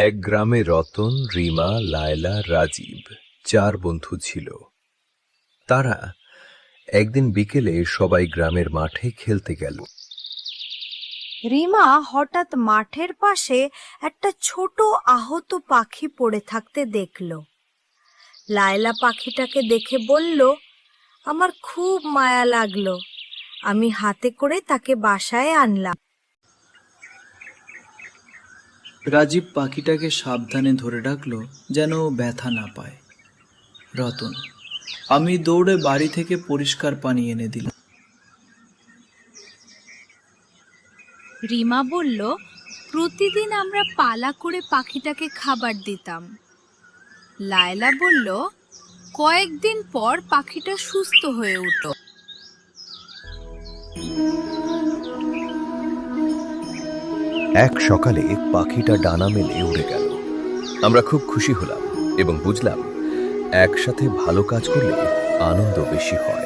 এক গ্রামে রতন, রিমা, লায়লা, রাজীব 4 বন্ধু ছিল। তারা একদিন বিকেলে সবাই গ্রামের মাঠে খেলতে গেল। রিমা হঠাৎ মাঠের পাশে একটা ছোট আহত পাখি পড়ে থাকতে দেখল। লায়লা পাখিটাকে দেখে বলল, আমার খুব মায়া লাগলো, আমি হাতে করে তাকে বাসায় আনলাম। রাজীব পাখিটাকে সাবধানে ধরে রাখলো যেন ব্যথা না পায়। রতন, আমি দৌড়ে বাড়ি থেকে পরিষ্কার পানি এনে দিলাম। রিমা বলল, প্রতিদিন আমরা পালা করে পাখিটাকে খাবার দিতাম। লায়লা বলল, কয়েকদিন পর পাখিটা সুস্থ হয়ে উঠল। এক সকালে পাখিটা ডানা মেলে উড়ে গেল। আমরা খুব খুশি হলাম এবং বুঝলাম একসাথে ভালো কাজ করলে আনন্দ বেশি হয়।